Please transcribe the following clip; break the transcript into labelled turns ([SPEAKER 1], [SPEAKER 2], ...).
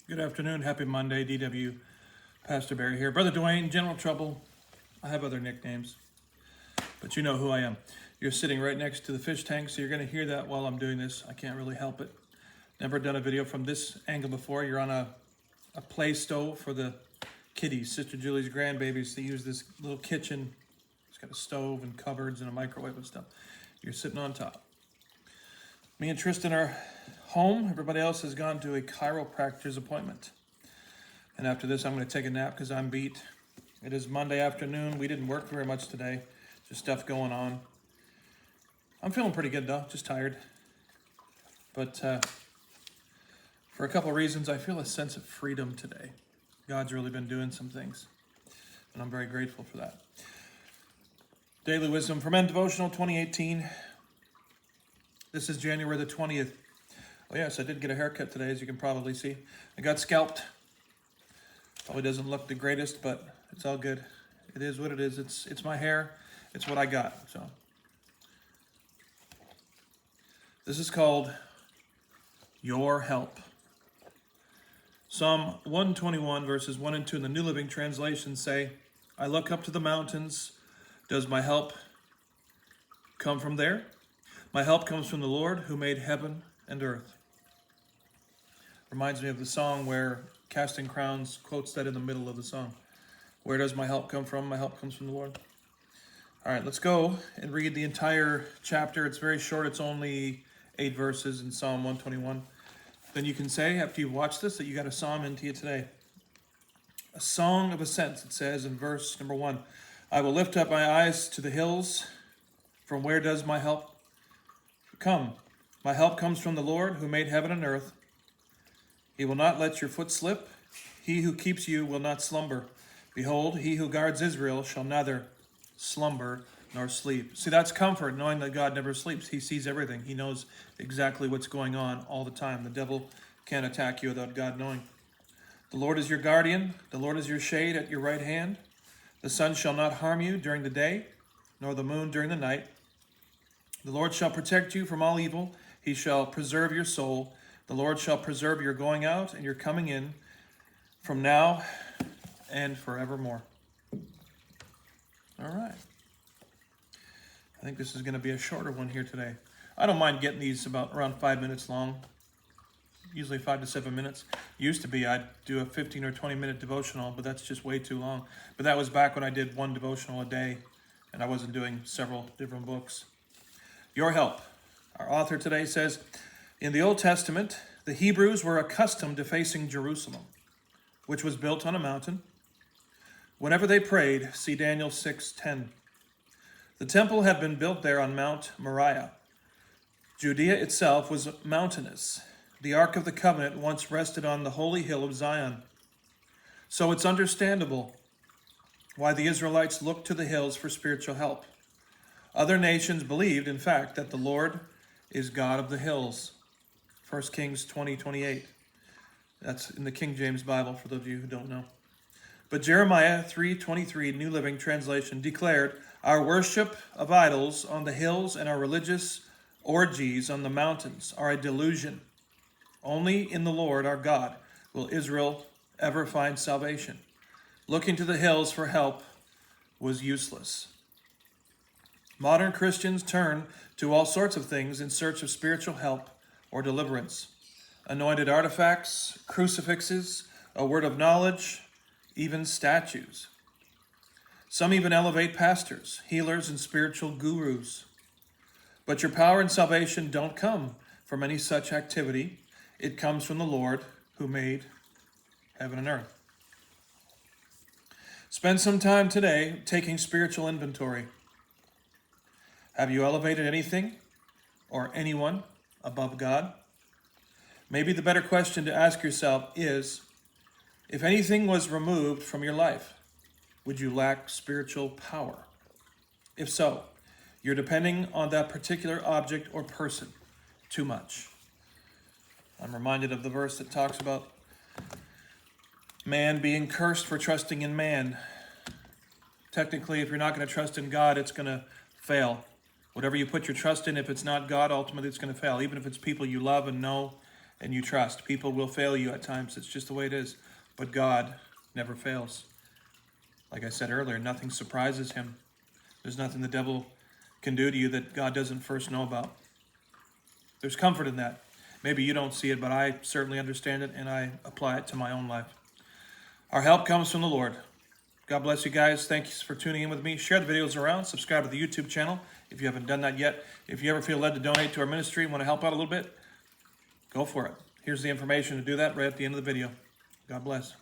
[SPEAKER 1] Good afternoon. Happy Monday. DW Pastor Barry here. Brother Dwayne, General Trouble. I have other nicknames, but you know who I am. You're sitting right next to the fish tank, so you're going to hear that while I'm doing this. I can't really help it. Never done a video from this angle before. You're on a play stove for the kiddies, Sister Julie's grandbabies. They use this little kitchen. It's got a stove and cupboards and a microwave and stuff. You're sitting on top. Me and Tristan are home. Everybody else has gone to a chiropractor's appointment. And after this, I'm going to take a nap because I'm beat. It is Monday afternoon. We didn't work very much today. Just stuff going on. I'm feeling pretty good though, just tired. But for a couple of reasons, I feel a sense of freedom today. God's really been doing some things, and I'm very grateful for that. Daily Wisdom for Men Devotional 2018. This is January the 20th. Oh yes, I did get a haircut today, as you can probably see. I got scalped. Probably doesn't look the greatest, but it's all good. It is what it is. It's my hair. It's what I got. So this is called Your Help. Psalm 121 verses 1 and 2 in the New Living Translation say, I look up to the mountains. Does my help come from there? My help comes from the Lord who made heaven and earth. Reminds me of the song where Casting Crowns quotes that in the middle of the song. Where does my help come from? My help comes from the Lord. All right, let's go and read the entire chapter. It's very short. It's only 8 verses in Psalm 121. Then you can say, after you've watched this, that you got a psalm into you today. A song of ascents, it says in verse number 1. I will lift up my eyes to the hills. From where does my help come? My help comes from the Lord who made heaven and earth. He will not let your foot slip. He who keeps you will not slumber. Behold, he who guards Israel shall neither slumber nor sleep. See, that's comfort, knowing that God never sleeps. He sees everything. He knows exactly what's going on all the time. The devil can't attack you without God knowing. The Lord is your guardian. The Lord is your shade at your right hand. The sun shall not harm you during the day, nor the moon during the night. The Lord shall protect you from all evil. He shall preserve your soul. The Lord shall preserve your going out and your coming in from now and forevermore. All right. I think this is going to be a shorter one here today. I don't mind getting these about around 5 minutes long, usually 5 to 7 minutes. Used to be I'd do a 15 or 20 minute devotional, but that's just way too long. But that was back when I did one devotional a day and I wasn't doing several different books. Your help. Our author today says, in the Old Testament, the Hebrews were accustomed to facing Jerusalem, which was built on a mountain. Whenever they prayed, see Daniel 6:10. The temple had been built there on Mount Moriah. Judea itself was mountainous. The Ark of the Covenant once rested on the holy hill of Zion. So it's understandable why the Israelites looked to the hills for spiritual help. Other nations believed, in fact, that the Lord is God of the hills. 1 Kings 20:28. That's in the King James Bible, for those of you who don't know. But Jeremiah 3:23, New Living Translation, declared, our worship of idols on the hills and our religious orgies on the mountains are a delusion. Only in the Lord our God will Israel ever find salvation. Looking to the hills for help was useless. Modern Christians turn to all sorts of things in search of spiritual help or deliverance. Anointed artifacts, crucifixes, a word of knowledge, even statues. Some even elevate pastors, healers, and spiritual gurus. But your power and salvation don't come from any such activity. It comes from the Lord who made heaven and earth. Spend some time today taking spiritual inventory. Have you elevated anything or anyone above God? Maybe the better question to ask yourself is, if anything was removed from your life, would you lack spiritual power? If so, you're depending on that particular object or person too much. I'm reminded of the verse that talks about man being cursed for trusting in man. Technically, if you're not going to trust in God, it's going to fail. Whatever you put your trust in, if it's not God, ultimately it's going to fail. Even if it's people you love and know and you trust. People will fail you at times. It's just the way it is. But God never fails. Like I said earlier, nothing surprises him. There's nothing the devil can do to you that God doesn't first know about. There's comfort in that. Maybe you don't see it, but I certainly understand it, and I apply it to my own life. Our help comes from the Lord. God bless you guys. Thanks for tuning in with me. Share the videos around. Subscribe to the YouTube channel if you haven't done that yet. If you ever feel led to donate to our ministry and want to help out a little bit, go for it. Here's the information to do that right at the end of the video. God bless.